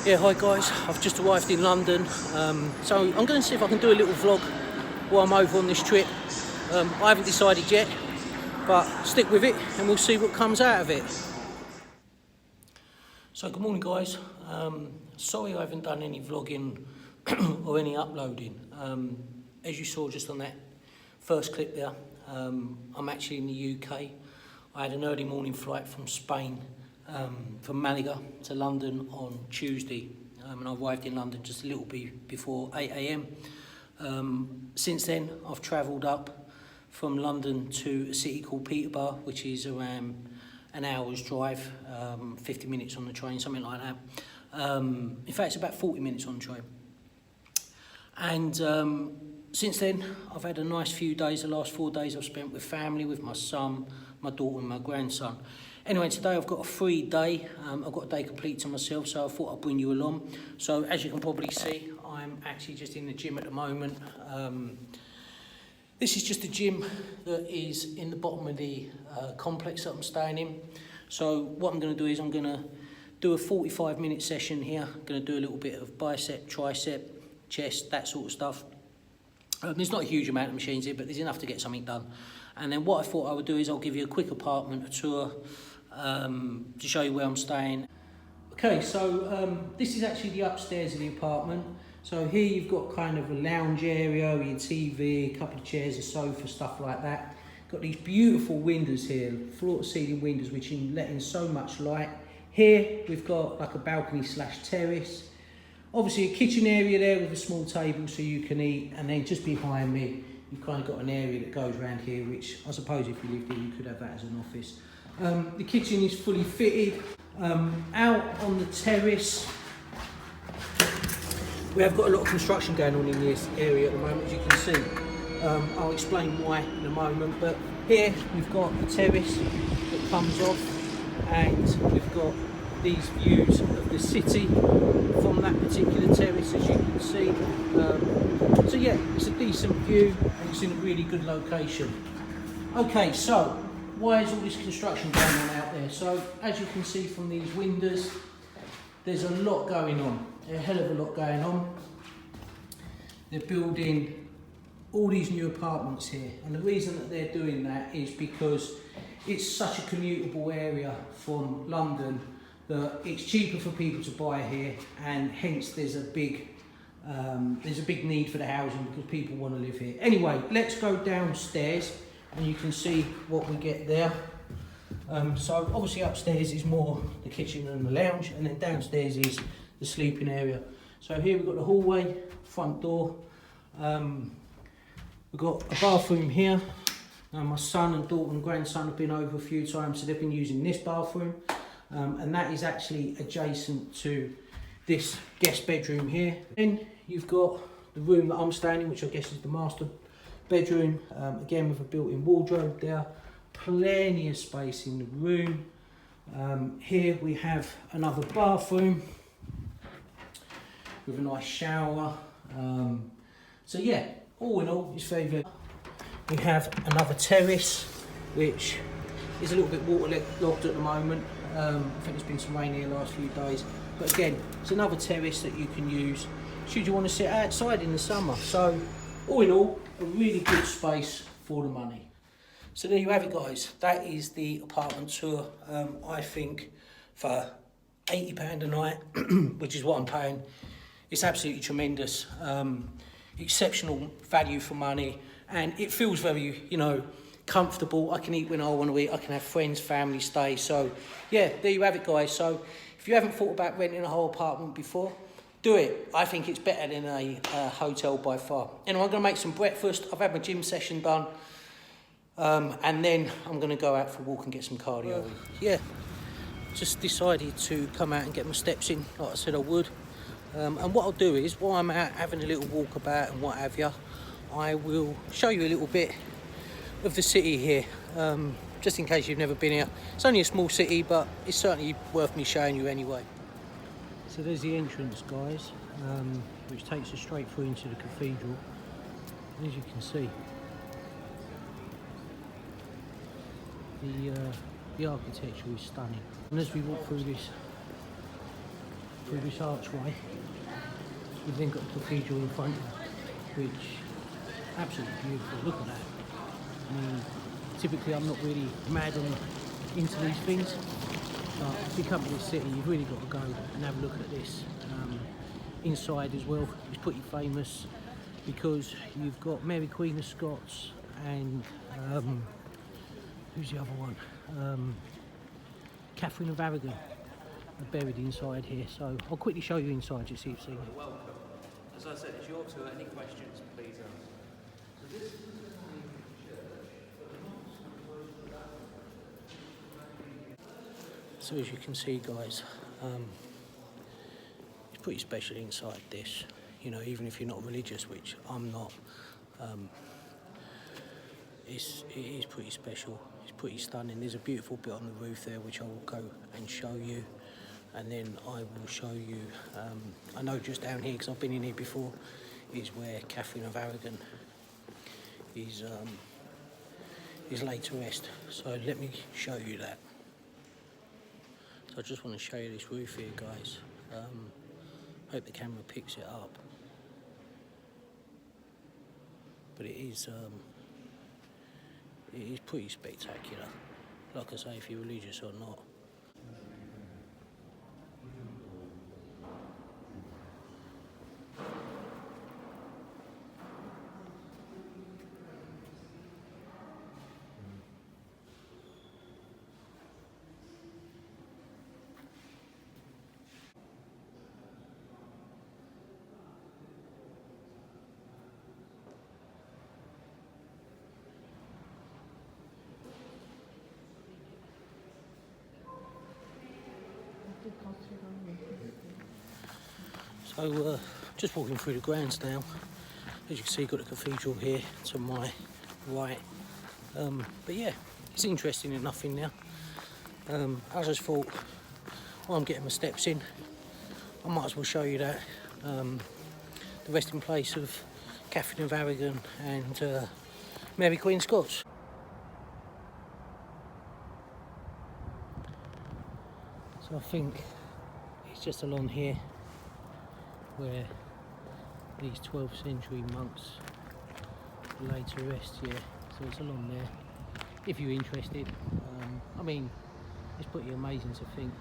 Yeah, hi guys, I've just arrived in London, so I'm going to see if I can do a little vlog while I'm over on this trip. I haven't decided yet, but stick with it and we'll see what comes out of it. So good morning guys, sorry I haven't done any vlogging or any uploading. As you saw just on that first clip there, I'm actually in the UK. I had an early morning flight from Spain, from Malaga to London on Tuesday, and I arrived in London just a little bit before 8 AM. Since then I've travelled up from London to a city called Peterborough, which is around an hour's drive, 50 minutes on the train, something like that. In fact, it's about 40 minutes on the train. And since then, I've had a nice few days. The last 4 days I've spent with family, with my son, my daughter and my grandson. Anyway, today I've got a free day. I've got a day complete to myself, so I thought I'd bring you along. So as you can probably see, I'm actually just in the gym at the moment. This is just a gym that is in the bottom of the complex that I'm staying in. So what I'm going to do is I'm going to do a 45-minute session here. I'm going to do a little bit of bicep, tricep, chest, that sort of stuff. There's not a huge amount of machines here, but there's enough to get something done. And then what I thought I would do is I'll give you a quick apartment tour to show you where I'm staying. Okay, so this is actually the upstairs of the apartment. So here you've got kind of a lounge area, your TV, a couple of chairs, a sofa, stuff like that. Got these beautiful windows here, floor-to-ceiling windows, which let in so much light. Here we've got like a balcony slash terrace. Obviously a kitchen area there with a small table so you can eat, and then just behind me you've kind of got an area that goes around here, which I suppose if you lived here you could have that as an office. The kitchen is fully fitted. Out on the terrace we have got a lot of construction going on in this area at the moment, as you can see. I'll explain why in a moment, but here we've got a terrace that comes off, and we've got these views of the city from that particular terrace, as you can see. So yeah, it's a decent view and it's in a really good location. Okay, so why is all this construction going on out there? So as you can see from these windows, there's a lot going on, a hell of a lot going on. They're building all these new apartments here, and the reason that they're doing that is because it's such a commutable area from London that it's cheaper for people to buy here, and hence there's a big need for the housing because people want to live here. Anyway, let's go downstairs and you can see what we get there. So obviously upstairs is more the kitchen and the lounge, and then downstairs is the sleeping area. So here we've got the hallway, front door. We've got a bathroom here. Now my son and daughter and grandson have been over a few times, so they've been using this bathroom. And that is actually adjacent to this guest bedroom here. Then you've got the room that I'm staying in, which I guess is the master bedroom, again with a built-in wardrobe there. Plenty of space in the room. Here we have another bathroom with a nice shower. So yeah, all in all, it's very. We have another terrace, which is a little bit waterlogged at the moment. I think there's been some rain here the last few days, but again, it's another terrace that you can use should you want to sit outside in the summer. So all in all, a really good space for the money. So there you have it guys, that is the apartment tour. I think for £80 a night, which is what I'm paying, it's absolutely tremendous. Exceptional value for money, and it feels very, comfortable. I can eat when I want to eat. I can have friends, family stay. So yeah, there you have it guys. So if you haven't thought about renting a whole apartment before, do it. I think it's better than a hotel by far. Anyway, I'm going to make some breakfast. I've had my gym session done, and then I'm going to go out for a walk and get some cardio. Yeah, just decided to come out and get my steps in like I said I would. And what I'll do is, while I'm out having a little walk about and what have you, I will show you a little bit of the city here, just in case you've never been here. It's only a small city, but it's certainly worth me showing you anyway. So there's the entrance guys, which takes us straight through into the cathedral. And as you can see, the architecture is stunning. And as we walk through this through this archway. You've then got the cathedral in front of you, which absolutely beautiful. Look at that. I mean, typically I'm not really mad and into these things, but if you come to this city, you've really got to go and have a look at this. Inside as well is pretty famous because you've got Mary Queen of Scots and who's the other one? Catherine of Aragon are buried inside here. So I'll quickly show you inside just so you've seen it. Welcome. As I said, it's your tour. Any questions, please ask. So this is the So as you can see, guys, it's pretty special inside this. You know, even if you're not religious, which I'm not, it is pretty special. It's pretty stunning. There's a beautiful bit on the roof there, which I will go and show you. And then I will show you, I know just down here, because I've been in here before, is where Catherine of Aragon is laid to rest. So let me show you that. So I just want to show you this roof here, guys. Hope the camera picks it up. But it is pretty spectacular. Like I say, if you're religious or not. So just walking through the grounds now. As you can see, you've got the cathedral here to my right. But yeah, it's interesting enough in there. I just thought, while I'm getting my steps in, I might as well show you that. The resting place of Catherine of Aragon and Mary Queen of Scots. So I think it's just along here where these 12th century monks lay to rest, yeah. So it's along there, if you're interested. I mean, it's pretty amazing to think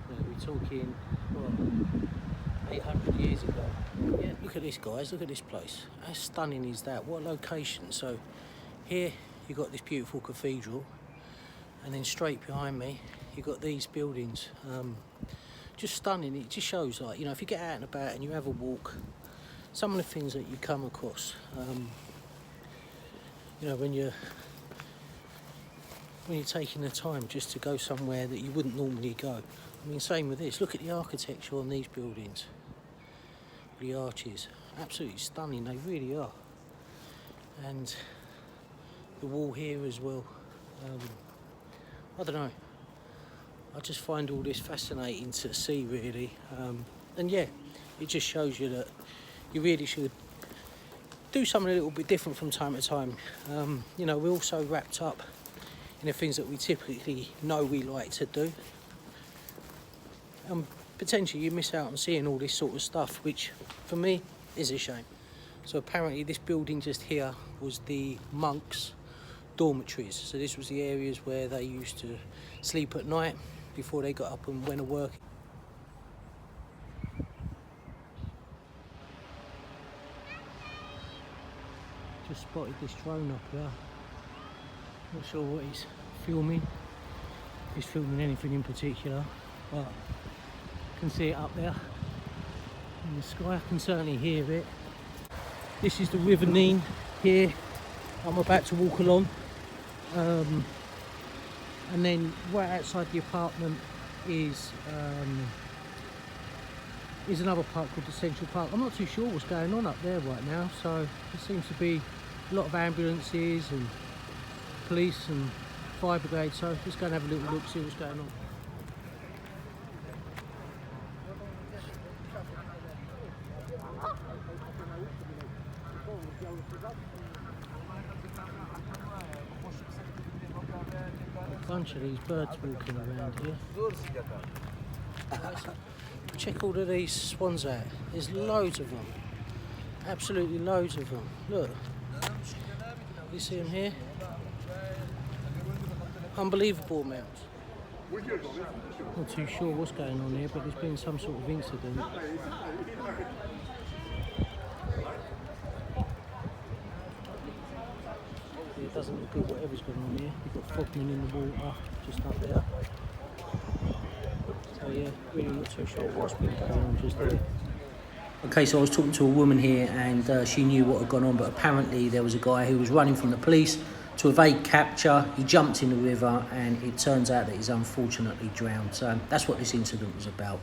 that we're talking, what, 800 years ago. Yeah, look at this, guys, look at this place. How stunning is that? What a location. So here you've got this beautiful cathedral, and then straight behind me you've got these buildings. Just stunning. It just shows, like, you know, if you get out and about and you have a walk, some of the things that you come across, you know, when you're taking the time just to go somewhere that you wouldn't normally go. I mean, same with this. Look at the architecture on these buildings, the arches, absolutely stunning. They really are. And the wall here as well. I don't know. I just find all this fascinating to see, really. And yeah, it just shows you that you really should do something a little bit different from time to time. You know, we're also wrapped up in the things that we typically know we like to do. Potentially you miss out on seeing all this sort of stuff, which for me is a shame. So apparently this building just here was the monks' dormitories. So this was the areas where they used to sleep at night before they got up and went to work. Just spotted this drone up there. Not sure what he's filming. If he's filming anything in particular, but I can see it up there in the sky. I can certainly hear it. This is the River Nene here. I'm about to walk along. And then right outside the apartment is another park called the Central Park. I'm not too sure what's going on up there right now, so there seems to be a lot of ambulances and police and fire brigade, so let's go and have a little look, see what's going on. A bunch of these birds walking around here. Check all of these swans out. There's loads of them. Absolutely loads of them. Look. You see them here? Unbelievable amounts. Not too sure what's going on here, but there's been some sort of incident. It doesn't look good, whatever's going on here. You've got frogmen in the water, just up there. So yeah, really not too sure what's been going on just there. Okay, so I was talking to a woman here and she knew what had gone on, but apparently there was a guy who was running from the police to evade capture. He jumped in the river and it turns out that he's unfortunately drowned. So that's what this incident was about.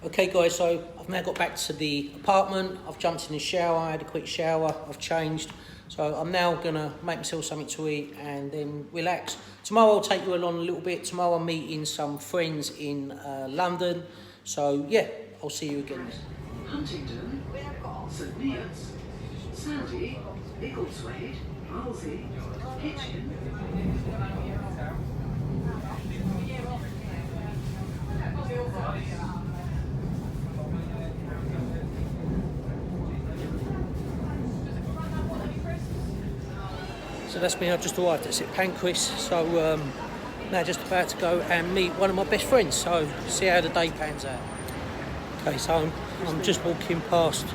Okay guys, so I've now got back to the apartment. I've jumped in the shower, I had a quick shower, I've changed. So I'm now gonna make myself something to eat and then relax. Tomorrow I'll take you along a little bit. Tomorrow I'm meeting some friends in London. So yeah, I'll see you again. Huntingdon, St Neots, Sandy, Biggleswade, Halsey, Hitchin. So that's me, I've just arrived at St Pancras, so now just about to go and meet one of my best friends, so see how the day pans out. Okay, so I'm just walking past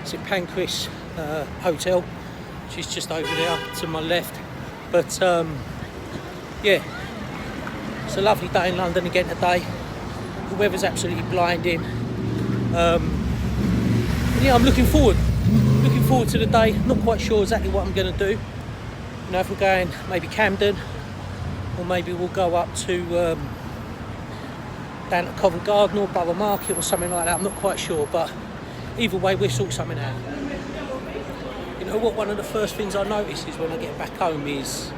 St Pancras Hotel, she's just over there to my left, but yeah, it's a lovely day in London again today. The weather's absolutely blinding. Yeah, I'm looking forward to the day. Not quite sure exactly what I'm going to do. You know, if we're going maybe Camden, or maybe we'll go up to down at Covent Garden or Borough Market or something like that. I'm not quite sure, but either way we'll sort something out. You know what, one of the first things I notice is when I get back home is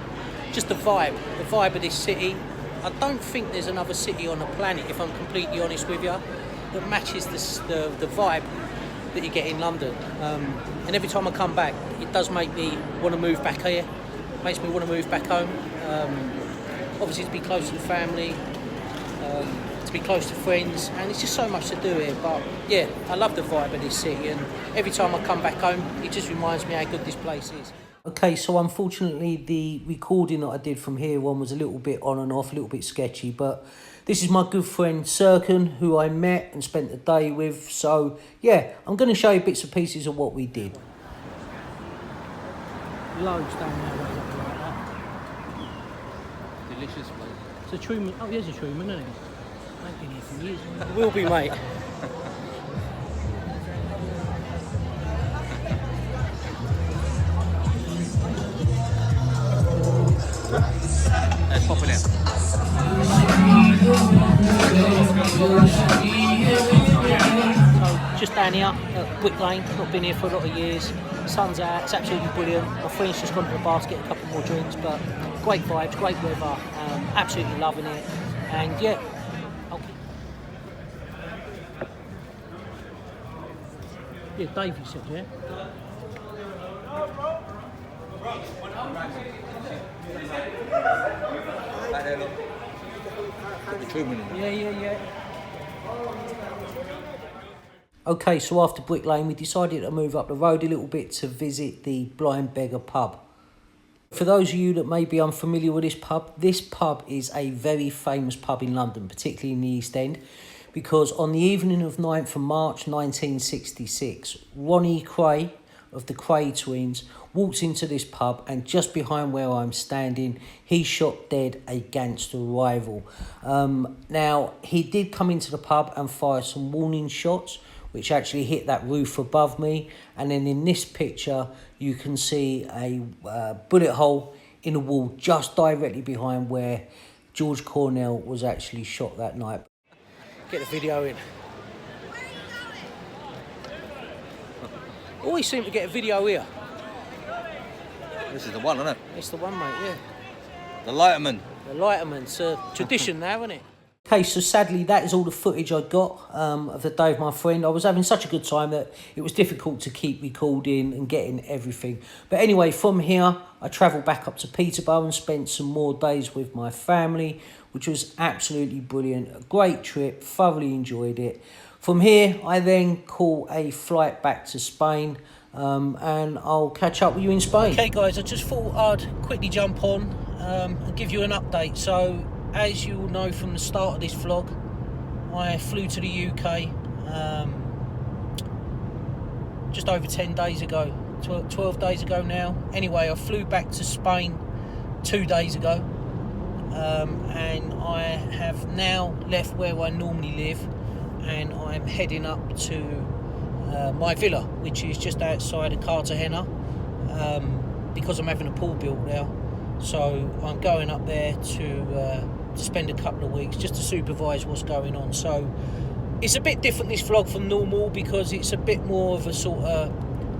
just the vibe of this city. I don't think there's another city on the planet, if I'm completely honest with you, that matches the vibe that you get in London. And every time I come back, it does make me want to move back here. Makes me want to move back home. Obviously to be close to the family, to be close to friends, and it's just so much to do here. But yeah, I love the vibe of this city, and every time I come back home, it just reminds me how good this place is. Okay, so unfortunately the recording that I did from here on was a little bit on and off, a little bit sketchy, but this is my good friend Serkan, who I met and spent the day with. So yeah, I'm going to show you bits and pieces of what we did. Loads down there like that. Delicious place. It's a Truman. Oh, here's a Truman, isn't it? I ain't been here for years. It will be, mate. Let's pop it in. So just down here at Wick Lane. Not been here for a lot of years. Sun's out, it's absolutely brilliant. My friend's just gone to the bar to get a couple more drinks, but great vibes, great weather, absolutely loving it. And yeah, yeah, Dave, you said, yeah? Yeah. Okay, so after Brick Lane, we decided to move up the road a little bit to visit the Blind Beggar Pub. For those of you that may be unfamiliar with this pub is a very famous pub in London, particularly in the East End, because on the evening of 9th of March 1966, Ronnie Kray of the Kray twins walked into this pub, and just behind where I'm standing, he shot dead a gangster rival. Now, he did come into the pub and fire some warning shots, which actually hit that roof above me. And then in this picture, you can see a bullet hole in the wall just directly behind where George Cornell was actually shot that night. Get the video in. Always seem to get a video here. This is the one, isn't it? It's the one, mate, yeah. The Lighterman. The Lighterman. It's a tradition now, isn't it? Okay, so sadly that is all the footage I got of the day with my friend. I was having such a good time that it was difficult to keep recording and getting everything. But anyway, from here I travelled back up to Peterborough and spent some more days with my family, which was absolutely brilliant. A great trip, thoroughly enjoyed it. From here, I then caught a flight back to Spain, and I'll catch up with you in Spain. Okay guys, I just thought I'd quickly jump on and give you an update. So, as you will know from the start of this vlog, I flew to the UK just over 10 days ago, 12 days ago now. Anyway, I flew back to Spain 2 days ago, and I have now left where I normally live, and I'm heading up to my villa, which is just outside of Cartagena, because I'm having a pool built now. So I'm going up there to spend a couple of weeks just to supervise what's going on. So it's a bit different, this vlog, from normal, because it's a bit more of a sort of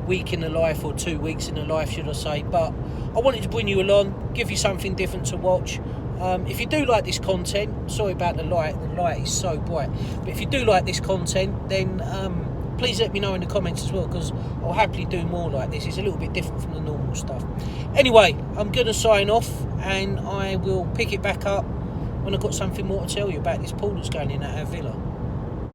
week in the life, or 2 weeks in the life, should I say. But I wanted to bring you along, give you something different to watch. If you do like this content, sorry about the light is so bright, but if you do like this content, then please let me know in the comments as well, because I'll happily do more like this. It's a little bit different from the normal stuff. Anyway, I'm going to sign off, and I will pick it back up when I've got something more to tell you about this pool that's going in at our villa.